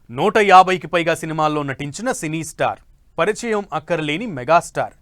150కి పైగా సినిమాల్లో నటించిన సినీ స్టార్, పరిచయం అక్కర్లేని మెగాస్టార్.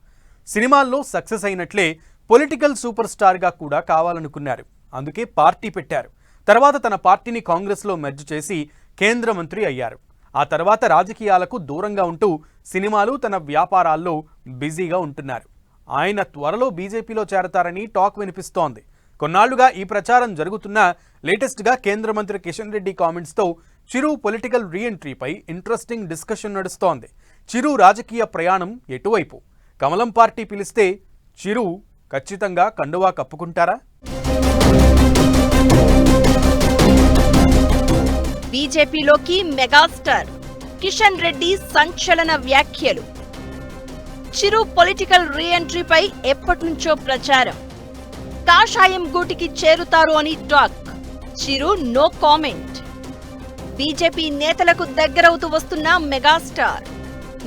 సినిమాల్లో సక్సెస్ అయినట్లే పొలిటికల్ సూపర్ స్టార్గా కూడా కావాలనుకున్నారు. అందుకే పార్టీ పెట్టారు. తర్వాత తన పార్టీని కాంగ్రెస్లో మెర్జ్ చేసి కేంద్ర మంత్రి అయ్యారు. ఆ తర్వాత రాజకీయాలకు దూరంగా ఉంటూ సినిమాలు, తన వ్యాపారాల్లో బిజీగా ఉంటున్నారు. ఆయన త్వరలో బీజేపీలో చేరతారని టాక్ వినిపిస్తోంది. కొన్నాళ్లుగా ఈ ప్రచారం జరుగుతున్నా లేటెస్ట్గా కేంద్ర మంత్రి కిషన్ రెడ్డి కామెంట్స్తో చిరు పొలిటికల్ రీఎంట్రీపై ఇంట్రెస్టింగ్ డిస్కషన్ నడుస్తోంది. చిరు రాజకీయ ప్రయాణం ఎటువైపు? కమలం పార్టీ పిలిస్తే చిరు ఖచ్చితంగా కండువా కప్పుకుంటారా? బీజేపీలోకి మెగాస్టార్ కిషన్ రెడ్డి సంచలన వ్యాఖ్యలు. చిరు పొలిటికల్ రీఎంట్రీపై ఎప్పటినుంచో ప్రచారం. కాషాయం గూటికి చేరుతారు అని టాక్. చిరు నో కామెంట్. బీజేపీ నేతలకు దగ్గరవుతూ వస్తున్న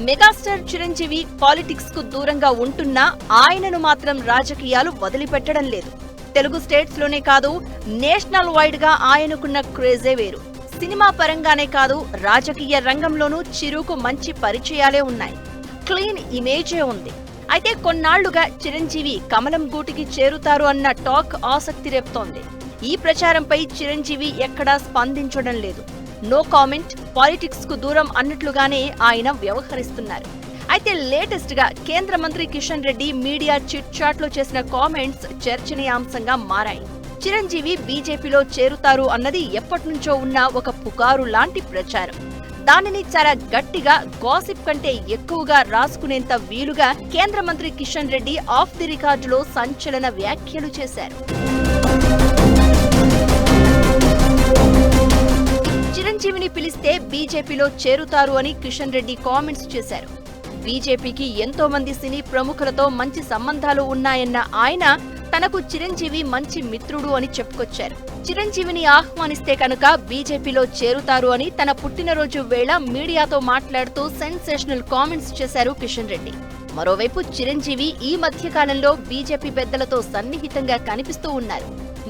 మెగాస్టార్ చిరంజీవి పాలిటిక్స్ కు దూరంగా ఉంటున్నా ఆయనను మాత్రం రాజకీయాలు వదిలిపెట్టడం లేదు. తెలుగు స్టేట్స్ లోనే కాదు, నేషనల్ వైడ్ గా ఆయనకున్న క్రేజే వేరు. సినిమా పరంగానే కాదు, రాజకీయ రంగంలోనూ చిరుకు మంచి పరిచయాలే ఉన్నాయి. క్లీన్ ఇమేజే ఉంది. అయితే కొన్నాళ్లుగా చిరంజీవి కమలం గూటికి చేరుతారు అన్న టాక్ ఆసక్తి రేపుతోంది. ఈ ప్రచారంపై చిరంజీవి ఎక్కడా స్పందించడం లేదు. నో కామెంట్, పాలిటిక్స్ కు దూరం అన్నట్లుగానే ఆయన వ్యవహరిస్తున్నారు. అయితే లేటెస్ట్ గా కేంద్ర మంత్రి Kishan Reddy media chit chat లో చేసిన కామెంట్స్ చర్చనీయాంశంగా మారాయి. చిరంజీవి బీజేపీలో చేరుతారు అన్నది ఎప్పటినుంచో ఉన్న ఒక పుకారు లాంటి ప్రచారం. దానిని చాలా గట్టిగా, గాసిప్ కంటే ఎక్కువగా రాసుకునేంత వీలుగా కేంద్ర మంత్రి కిషన్ రెడ్డి ఆఫ్ ది రికార్డులో సంచలన వ్యాఖ్యలు చేశారు. చిరంజీవిని పిలిస్తే బీజేపీలో చేరుతారు అని కిషన్ రెడ్డి కామెంట్స్ చేశారు. బీజేపీకి ఎంతో మంది సినీ ప్రముఖులతో మంచి సంబంధాలు ఉన్నాయన్న ఆయన తనకు చిరంజీవి మంచి మిత్రుడు అని చెప్పుకొచ్చారు. చిరంజీవిని ఆహ్వానిస్తే కనుక బీజేపీలో చేరుతారు అని తన పుట్టినరోజు వేళ మీడియాతో మాట్లాడుతూ సెన్సేషనల్ కామెంట్స్ చేశారు కిషన్ రెడ్డి. మరోవైపు చిరంజీవి ఈ మధ్యకాలంలో బీజేపీ పెద్దలతో సన్నిహితంగా కనిపిస్తూ ఉన్నారు.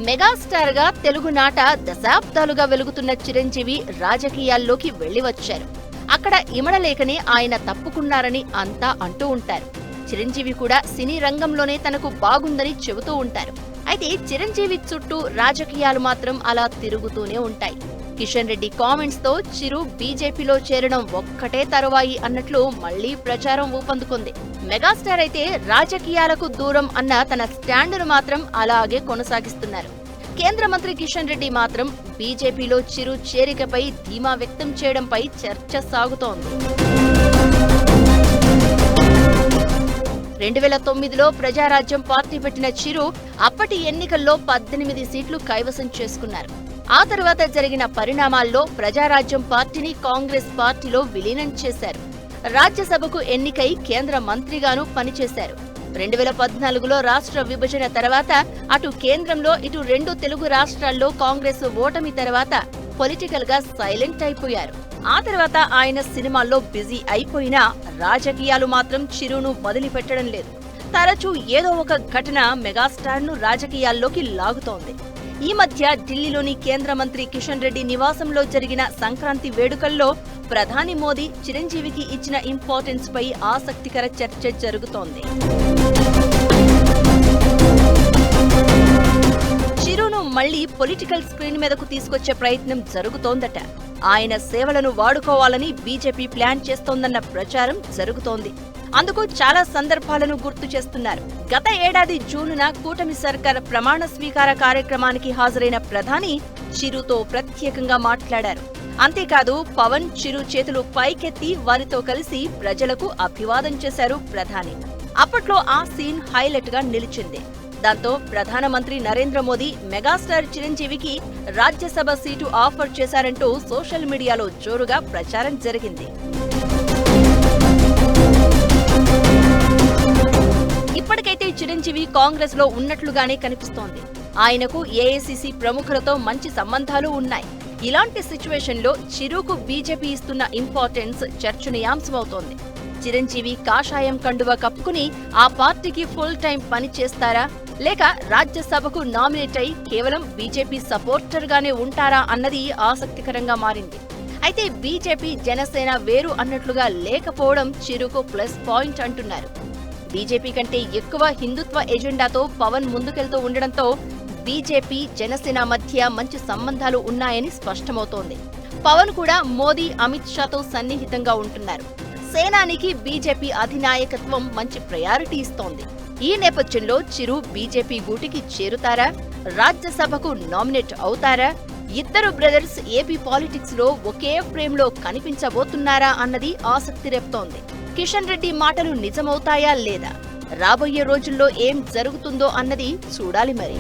మెగాస్టార్ గా తెలుగునాట దశాబ్దాలుగా వెలుగుతున్న చిరంజీవి రాజకీయాల్లోకి వెళ్లి వచ్చారు. అక్కడ ఇమడలేకనే ఆయన తప్పుకున్నారని అంతా అంటూ ఉంటారు. చిరంజీవి కూడా సినీ రంగంలోనే తనకు బాగుందని చెబుతూ ఉంటారు. అయితే చిరంజీవి చుట్టూ రాజకీయాలు మాత్రం అలా తిరుగుతూనే ఉంటాయి. కిషన్ రెడ్డి కామెంట్స్ తో చిరు బీజేపీలో చేరడం ఒక్కటే తరువాయి అన్నట్లు మళ్లీ ప్రచారం ఊపందుకుంది. మెగాస్టార్ అయితే రాజకీయాలకు దూరం అన్న తన స్టాండును మాత్రం అలాగే కొనసాగిస్తున్నారు. కేంద్ర మంత్రి కిషన్ రెడ్డి మాత్రం బీజేపీలో చిరు చేరికపై ధీమా వ్యక్తం చేయడంపై చర్చ సాగుతోంది. 2009లో ప్రజారాజ్యం పార్టీ పెట్టిన చిరు అప్పటి ఎన్నికల్లో 18 సీట్లు కైవసం చేసుకున్నారు. ఆ తర్వాత జరిగిన పరిణామాల్లో ప్రజారాజ్యం పార్టీని కాంగ్రెస్ పార్టీలో విలీనం చేశారు. రాజ్యసభకు ఎన్నికై కేంద్ర మంత్రిగాను పనిచేశారు. 2014లో రాష్ట్ర విభజన తర్వాత అటు కేంద్రంలో ఇటు 2 తెలుగు రాష్ట్రాల్లో కాంగ్రెస్ ఓటమి తర్వాత పొలిటికల్ గా సైలెంట్ అయిపోయారు. ఆ తర్వాత ఆయన సినిమాల్లో బిజీ అయిపోయినా రాజకీయాలు మాత్రం చిరును వదిలిపెట్టడం లేదు. తరచూ ఏదో ఒక ఘటన మెగాస్టార్ ను రాజకీయాల్లోకి లాగుతోంది. ఈ మధ్య ఢిల్లీలోని కేంద్ర మంత్రి కిషన్ రెడ్డి నివాసంలో జరిగిన సంక్రాంతి వేడుకల్లో ప్రధాని మోదీ చిరంజీవికి ఇచ్చిన ఇంపార్టెన్స్ పై ఆసక్తికర చర్చ జరుగుతోంది. చిరును మళ్లీ పొలిటికల్ స్క్రీన్ మీదకు తీసుకొచ్చే ప్రయత్నం జరుగుతోందట. ఆయన సేవలను వాడుకోవాలని బీజేపీ ప్లాన్ చేస్తోందన్న ప్రచారం జరుగుతోంది. అందుకు చాలా సందర్భాలను గుర్తు చేస్తున్నారు. గత ఏడాది జూనున కూటమి సర్కార్ ప్రమాణ స్వీకార కార్యక్రమానికి హాజరైన ప్రధాని చిరుతో ప్రత్యేకంగా మాట్లాడారు. అంతేకాదు పవన్, చిరు చేతులు పైకెత్తి వారితో కలిసి ప్రజలకు అభివాదం చేశారు ప్రధాని. అప్పట్లో ఆ సీన్ హైలైట్ గా నిలిచింది. దాంతో ప్రధానమంత్రి నరేంద్ర మోదీ మెగాస్టార్ చిరంజీవికి రాజ్యసభ సీటు ఆఫర్ చేశారంటూ సోషల్ మీడియాలో జోరుగా ప్రచారం జరిగింది. ఇప్పటికైతే చిరంజీవి కాంగ్రెస్ లో ఉన్నట్లుగానే కనిపిస్తోంది. ఆయనకు ఏఐసీసీ ప్రముఖులతో మంచి సంబంధాలు ఉన్నాయి. ఇలాంటి సిచ్యువేషన్ లో చిరుకు బీజేపీ ఇస్తున్న ఇంపార్టెన్స్ చర్చనీయాంశమవుతోంది. చిరంజీవి కాషాయం కండువా కప్పుకుని ఆ పార్టీకి ఫుల్ టైం పని చేస్తారా, లేక రాజ్యసభకు నామినేట్ అయి కేవలం బీజేపీ సపోర్టర్ గానే ఉంటారా అన్నది ఆసక్తికరంగా మారింది. అయితే బీజేపీ జనసేన వేరు అన్నట్లుగా లేకపోవడం చిరుకు ప్లస్ పాయింట్ అంటున్నారు. బీజేపీ కంటే ఎక్కువ హిందుత్వ ఎజెండాతో పవన్ ముందుకెళ్తూ ఉండడంతో బీజేపీ జనసేన మధ్య మంచి సంబంధాలు ఉన్నాయని స్పష్టమవుతోంది. పవన్ కూడా మోదీ, అమిత్ షాతో సన్నిహితంగా ఉంటున్నారు. సేనానికి బీజేపీ అధినాయకత్వం మంచి ప్రయారిటీ ఇస్తోంది. ఈ నేపథ్యంలో చిరు బీజేపీ గూటికి చేరుతారా? రాజ్యసభకు నామినేట్ అవుతారా? ఇద్దరు బ్రదర్స్ ఏపీ పాలిటిక్స్ లో ఒకే ఫ్రేమ్ లో కనిపించబోతున్నారా అన్నది ఆసక్తి రేపుతోంది. కిషన్ రెడ్డి మాటలు నిజమవుతాయా లేదా? రాబోయే రోజుల్లో ఏం జరుగుతుందో అన్నది చూడాలి మరి.